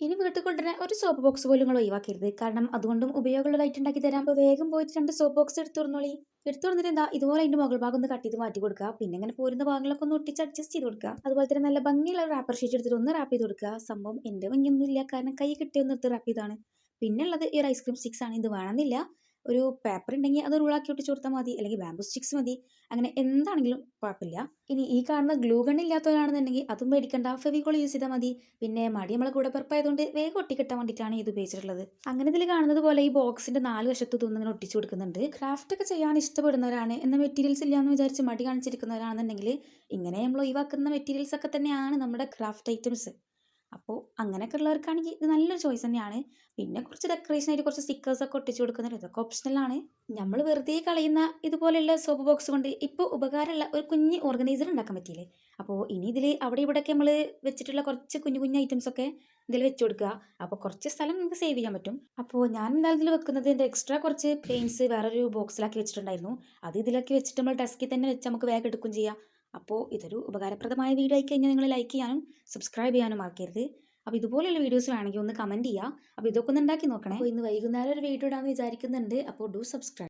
ഇനി വീട്ടിൽ കൊണ്ടുവരുന്ന ഒരു സോപ്പ് ബോക്സ് പോലും നിങ്ങൾ ഒഴിവാക്കരുത്. കാരണം അതുകൊണ്ടും ഉപയോഗമുള്ളതായിട്ട് ഉണ്ടാക്കി തരാം. അപ്പോൾ വേഗം പോയിട്ട് 2 സോപ്പ് ബോക്സ് എടുത്ത് കൊടുന്നോളി. എടുത്ത് കൊടുത്തിട്ട് എന്താ ഇതുപോലെ അതിന്റെ മുകൾ ഭാഗം ഒന്ന് കട്ട് ചെയ്ത് മാറ്റി കൊടുക്കുക. പിന്നെ ഇങ്ങനെ പോരുന്ന ഭാഗങ്ങളൊക്കെ ഒന്ന് ഒട്ടിച്ച് അഡ്ജസ്റ്റ് ചെയ്ത് കൊടുക്കുക. അതുപോലെ തന്നെ നല്ല ഭംഗിയുള്ള റാപ്പർ ഷീറ്റ് എടുത്തിട്ട് ഒന്ന് റാപ്പ് ചെയ്ത് കൊടുക്കുക. സംഭവം എന്റെ ഭംഗിയൊന്നും ഇല്ല, കാരണം കൈ കിട്ടിയൊന്ന് എടുത്ത് റാപ്പ് ചെയ്താണ്. പിന്നെ ഉള്ളത് ഈ ഒരു ഐസ്ക്രീം സ്റ്റിക്സ് ആണ്. ഇത് വേണമെന്നില്ല, ഒരു പേപ്പർ ഉണ്ടെങ്കിൽ അത് റൂളാക്കി ഒട്ടിച്ച് കൊടുത്താൽ മതി, അല്ലെങ്കിൽ ബാമ്പു സ്റ്റിക്സ് മതി. അങ്ങനെ എന്താണെങ്കിലും കുഴപ്പമില്ല. ഇനി ഈ കാണുന്ന ഗ്ലൂ ഗൺ ഇല്ലാത്തവരാണെന്നുണ്ടെങ്കിൽ അതും പേടിക്കണ്ട, ഫെവിക്കോൾ യൂസ് ചെയ്താൽ മതി. പിന്നെ മടി നമ്മളെ കൂടെ പിറപ്പായതുകൊണ്ട് വേഗം ഒട്ടിക്കിട്ടാൻ വേണ്ടിയിട്ടാണ് ഇത് ഉപയോഗിച്ചിട്ടുള്ളത്. അങ്ങനെ ഇതിൽ കാണുന്നത് പോലെ ഈ ബോക്സിന്റെ 4 വശത്തും ഇതൊന്നും ഇങ്ങനെ ഒട്ടിച്ചു കൊടുക്കുന്നുണ്ട്. ക്രാഫ്റ്റ് ഒക്കെ ചെയ്യാൻ ഇഷ്ടപ്പെടുന്നവരാണ്, എന്ന മെറ്റീരിയൽസ് ഇല്ലാന്ന് വിചാരിച്ച് മടി കാണിച്ചിരിക്കുന്നവരാണെന്നുണ്ടെങ്കിൽ ഇങ്ങനെ നമ്മൾ ഒഴിവാക്കുന്ന മെറ്റീരിയൽസ് ഒക്കെ തന്നെയാണ് നമ്മുടെ ക്രാഫ്റ്റ് ഐറ്റംസ്. അപ്പോൾ അങ്ങനെയൊക്കെ ഉള്ളവർക്കാണെങ്കിൽ ഇത് നല്ലൊരു ചോയ്സ് തന്നെയാണ്. പിന്നെ കുറച്ച് ഡെക്കറേഷൻ ആയിട്ട് കുറച്ച് സ്റ്റിക്കേഴ്സ് ഒക്കെ ഒട്ടിച്ച് കൊടുക്കുന്നുണ്ട്, ഇതൊക്കെ ഓപ്ഷണലാണ്. നമ്മൾ വെറുതെ കളയുന്ന ഇതുപോലെയുള്ള സോപ്പ് ബോക്സ് കൊണ്ട് ഇപ്പോൾ ഉപകാരമുള്ള ഒരു കുഞ്ഞ് ഓർഗനൈസർ ഉണ്ടാക്കാൻ പറ്റിയില്ലേ. അപ്പോൾ ഇനി ഇതിൽ അവിടെ ഇവിടെയൊക്കെ നമ്മൾ വെച്ചിട്ടുള്ള കുറച്ച് കുഞ്ഞു കുഞ്ഞു ഐറ്റംസ് ഒക്കെ ഇതിൽ വെച്ച് കൊടുക്കുക. അപ്പോൾ കുറച്ച് സ്ഥലം നമുക്ക് സേവ് ചെയ്യാൻ പറ്റും. അപ്പോൾ ഞാൻ എന്തായാലും ഇതിൽ വെക്കുന്നത് എൻ്റെ എക്സ്ട്രാ കുറച്ച് പെയിൻസ് വേറൊരു ബോക്സിലാക്കി വെച്ചിട്ടുണ്ടായിരുന്നു. അത് ഇതിലാക്കി വെച്ചിട്ട് നമ്മൾ ഡെസ്കിൽ തന്നെ വെച്ച് നമുക്ക് വേഗം എടുക്കുകയും ചെയ്യാം. അപ്പോൾ ഇതൊരു ഉപകാരപ്രദമായ വീഡിയോ ആയി കഴിഞ്ഞാൽ നിങ്ങൾ ലൈക്ക് ചെയ്യാനും സബ്സ്ക്രൈബ് ചെയ്യാനും മറക്കരുത്. അപ്പോൾ ഇതുപോലെയുള്ള വീഡിയോസ് വേണമെങ്കിൽ ഒന്ന് കമൻറ്റ് ചെയ്യുക. അപ്പോൾ ഇതൊക്കെ ഒന്ന് ഉണ്ടാക്കി നോക്കണേ. അപ്പോൾ ഇന്ന് വൈകുന്നേരം ഒരു വീഡിയോ ഇടാമെന്ന് വിചാരിക്കുന്നുണ്ട്. അപ്പോൾ ഡു സബ്സ്ക്രൈബ്.